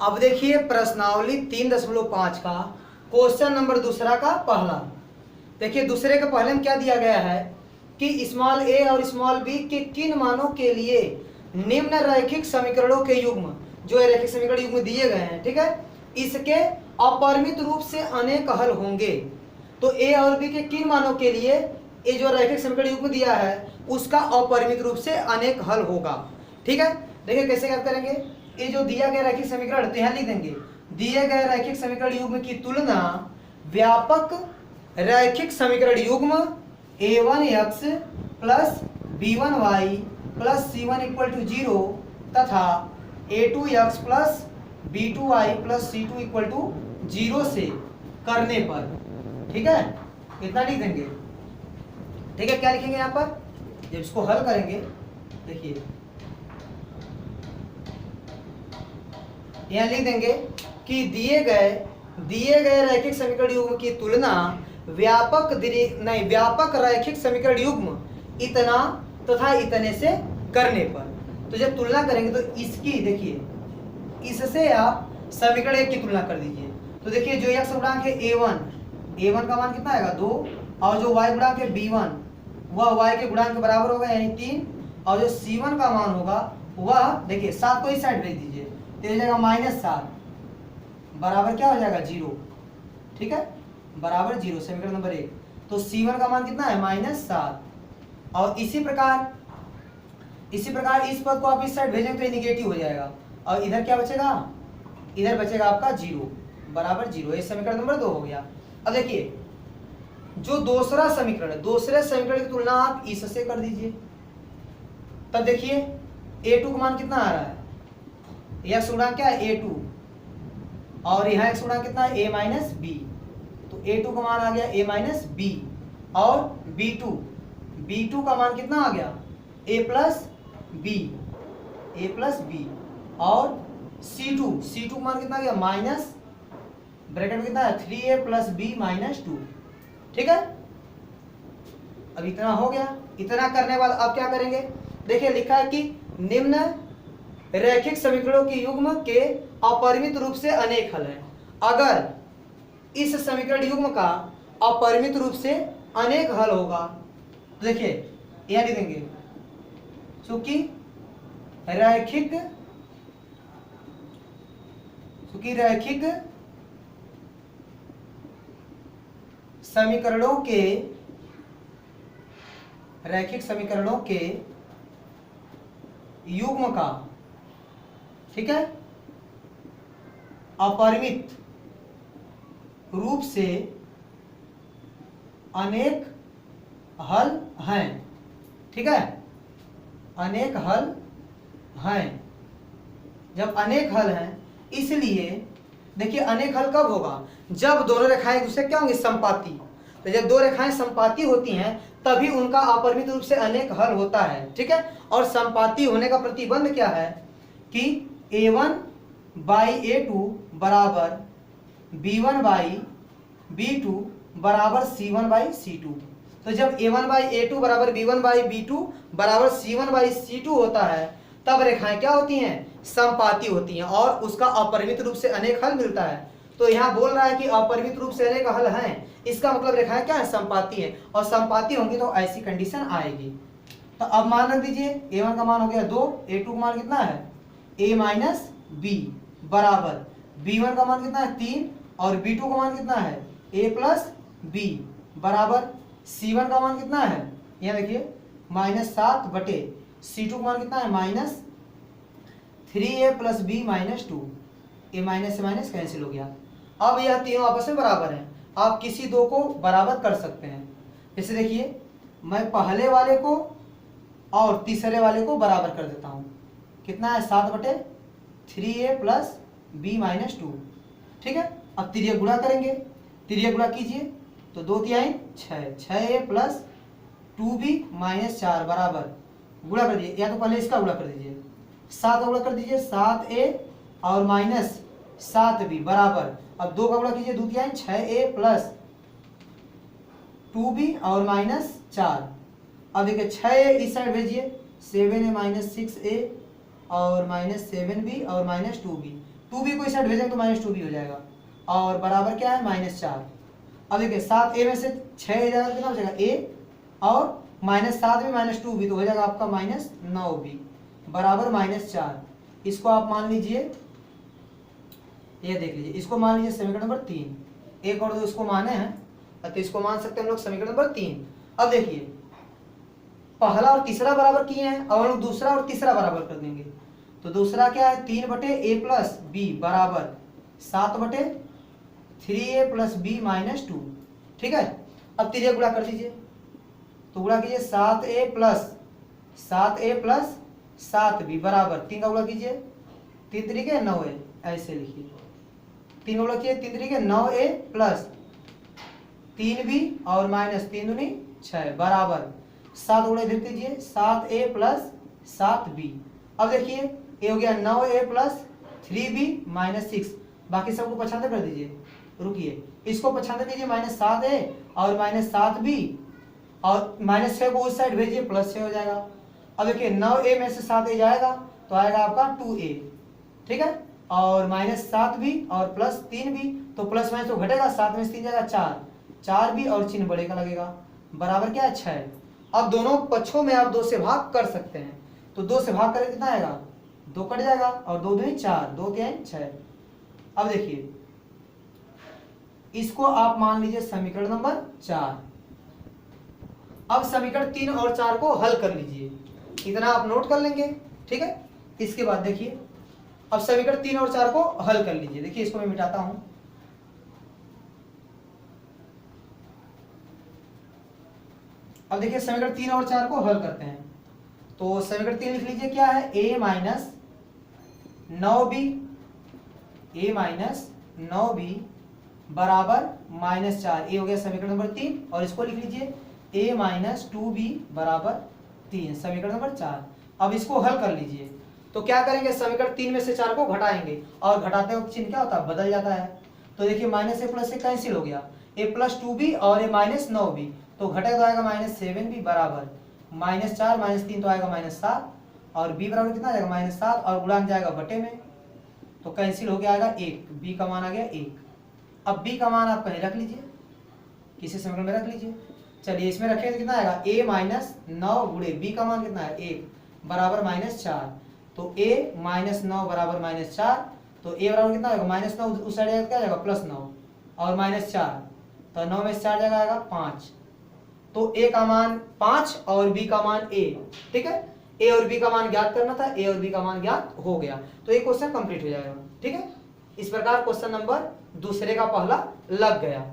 अब देखिए प्रश्नावली 3.5 का क्वेश्चन नंबर दूसरा का पहला। देखिए दूसरे के पहले में क्या दिया गया है कि स्मॉल ए और स्मॉल बी के किन मानों के लिए निम्न रैखिक समीकरणों के युग्म, जो रैखिक समीकरण युग्म दिए गए हैं, ठीक है, इसके अपरिमित रूप से अनेक हल होंगे। तो ए और बी के किन मानों के लिए ये जो रैखिक समीकरण युग्म दिया है उसका अपरिमित रूप से अनेक हल होगा। ठीक है, देखिए कैसे क्या करेंगे। ये जो दिया गया रैखिक समीकरण तो यहाँ लिख देंगे, दिए गए रैखिक समीकरण युग्म की तुलना व्यापक रैखिक समीकरण युग्म a1x plus b1y plus c1 equal to 0 तथा a2x plus b2y plus c2 equal to 0 से करने पर, ठीक है, इतना लिख देंगे। ठीक है, क्या लिखेंगे यहाँ पर जब इसको हल करेंगे, देखिए यहाँ लिख देंगे कि दिए गए रैखिक समीकरण युग्म की तुलना व्यापक रैखिक समीकरण युग्म इतना तथा इतने से करने पर। तो जब तुलना करेंगे तो इसकी देखिए इससे आप समीकरण एक की तुलना कर दीजिए। तो देखिए जो x गुणांक है a1 का मान कितना आएगा 2, और जो y गुणांक है b1 वह y के गुणांक के बराबर होगा यानी 3, और जो c1 का मान होगा वह देखिए 7 को इस साइड भेज दीजिए तो हो जाएगा -7 बराबर क्या हो जाएगा 0। ठीक है, बराबर 0 समीकरण नंबर 1। तो c1 का मान कितना है -7, और इसी प्रकार इस पद को आप इस साइड भेजेंगे तो ये निगेटिव हो जाएगा, और इधर क्या बचेगा, इधर बचेगा आपका 0 बराबर 0। ये समीकरण नंबर 2 हो गया। अब देखिए जो दूसरे समीकरण की तुलना आप इससे कर दीजिए, तब देखिए a2 का मान कितना आ रहा है, x गुणांक क्या है a2, और यहाँ x गुणांक कितना है a माइनस बी। तो a2 का मान आ गया a माइनस बी, और b2 का मान कितना आ गया a प्लस बी, और c2 का मान कितना आ गया माइनस ब्रैकेट में कितना है 3a प्लस बी माइनस 2। ठीक है, अब इतना हो गया। इतना करने के बाद अब क्या करेंगे, देखिए लिखा है कि निम्न रैखिक समीकरणों के युग्म के अपरिमित रूप से अनेक हल हैं। अगर इस समीकरण युग्म का अपरिमित रूप से अनेक हल होगा तो देखिए यह लिख देंगे, चूंकि रैखिक समीकरणों के युग्म का, ठीक है, अपरिमित रूप से अनेक हल हैं। ठीक है, अनेक हल हैं। जब अनेक हल हैं, इसलिए देखिए अनेक हल कब होगा, जब दोनों रेखाएं एक दूसरे क्या होंगी समपाती। तो जब दो रेखाएं समपाती होती हैं तभी उनका अपरिमित रूप से अनेक हल होता है। ठीक है, और समपाती होने का प्रतिबंध क्या है कि a1 बाई a2 बराबर b1 बाई b2 बराबर c1 बाई c2। तो जब a1 बाई a2 बराबर b1 बाई b2 बराबर c1 बाई c2 होता है तब रेखाएं क्या होती हैं, समपाती होती हैं, और उसका अपरिमित रूप से अनेक हल मिलता है। तो यहाँ बोल रहा है कि अपरिमित रूप से अनेक हल हैं, इसका मतलब रेखाएं क्या है, समपाती हैं, और समपाती होंगी तो ऐसी कंडीशन आएगी। तो अब मान रख दीजिए a1 का मान हो गया 2, a2 का मान कितना है a माइनस बी बराबर b1 का मान कितना है 3, और b2 का मान कितना है a प्लस बी बराबर c1 का मान कितना है, यहाँ देखिए -7 बटे c2 का मान कितना है -3a प्लस बी माइनस 2। ए माइनस से माइनस कैंसिल हो गया। अब यह तीनों आपस में बराबर हैं, आप किसी दो को बराबर कर सकते हैं। जैसे देखिए मैं पहले वाले को और तीसरे वाले को बराबर कर देता हूँ, कितना है 7 बटे 3a प्लस बी माइनस 2। ठीक है, अब तिर्यक गुणा करेंगे, तिर्यक गुणा कीजिए तो 2 तिहाई 6a प्लस 2b माइनस 4 बराबर गुणा कर दीजिए, या तो पहले इसका गुणा कर दीजिए, 7 का गुणा कर दीजिए 7a और माइनस 7b बराबर, अब 2 का गुणा कीजिए 2 तिहाई 6a प्लस 2b और माइनस 4। अब देखिए 6a इस साइड भेजिए, 7a माइनस 6a और माइनस 7b और माइनस 2b टू बी को इस साइड भेजेंगे तो माइनस टू बी हो जाएगा, और बराबर क्या है -4। अब देखिए 7a में से 6 जाएगा कितना हो जाएगा a, और -7 में -2 भी तो हो जाएगा आपका -9b बराबर -4। इसको आप मान लीजिए, ये देख लीजिए, इसको मान लीजिए समीकरण नंबर 3। 1 और 2 इसको माने हैं, तो इसको मान सकते हैं हम लोग समीकरण नंबर 3। अब देखिए पहला और तीसरा बराबर किए हैं, अब हम लोग दूसरा और तीसरा बराबर कर देंगे। तो दूसरा क्या है 3/a + b बराबर 7/3a + b - 2। ठीक है, अब तीसरे गुणा कर दीजिए, तो गुणा कीजिए 7a + 7b बराबर 3 का गुणा कीजिए 3 तरीके 9a, ऐसे लिखिए 3 का गुणा कीजिए 3 तरीके 9a + 3b और -3 दूनी 6 बराबर 7 गुणा इधर कीजिए 7a + 7b। अब देखिए ये हो गया 9a + 3b - 6, बाकी सबको 95 कर दीजिए। रुकिए, इसको 95 कीजिए -7a और -7b, और -6 को उस साइड भेजिए +6 हो जाएगा। अब देखिए 9a में से 7a जाएगा तो आएगा आपका 2a। ठीक है, और -7b और +3b, तो प्लस माइनस तो घटेगा, 7 में से 3 जाएगा 4b और चिन्ह बड़े का लगेगा बराबर क्या है 6। अब दोनों पक्षों में आप 2 से भाग कर सकते हैं, तो 2 से भाग करें कितना आएगा 2 कट जाएगा, और 2 दूनी 4, 2 3 6। अब देखिए इसको आप मान लीजिए समीकरण नंबर 4। अब समीकरण 3 और 4 को हल कर लीजिए, इतना आप नोट कर लेंगे। ठीक है, इसके बाद देखिए अब समीकरण 3 और 4 को हल कर लीजिए। देखिए इसको मैं मिटाता हूं, अब देखिए समीकरण 3 और 4 को हल करते हैं। तो समीकरण 3 लिख लीजिए, क्या है a - 9b बराबर -4। ये हो गया समीकरण नंबर 3, और इसको लिख लीजिए a - 2b बराबर 3, समीकरण नंबर 4। अब इसको हल कर लीजिए, तो क्या करेंगे समीकरण 3 में से 4 को घटाएंगे, और घटाते वक्त चिन्ह क्या होता है बदल जाता है। तो देखिए -a + a कैंसिल हो गया, a + 2b और a -9b, तो घटेगा तो आएगा -7b बराबर -4 - 3 तो आएगा -7, और b बराबर कितना आ जाएगा -7, और गुणांक जाएगा बटे में, तो कैंसिल हो गया आएगा 1, b का मान आ गया 1। अब b का मान आप कहीं रख लीजिए, किसी समीकरण में रख लीजिए। चलिए इसमें रखेंगे तो कितना आएगा a - 9 गुणे b का मान कितना है 1 बराबर -4, तो a - 9 बराबर -4, तो a बराबर कितना आएगा -9 उस साइड जाएगा क्या जाएगा +9 और -4, तो 9 में से 4 जगह आएगा 5, तो a का मान 5 और b का मान a। ठीक है, a और b का मान ज्ञात करना था, a और b का मान ज्ञात हो गया, तो ये क्वेश्चन कंप्लीट हो जाएगा। ठीक है, इस प्रकार क्वेश्चन नंबर दूसरे का पहला लग गया।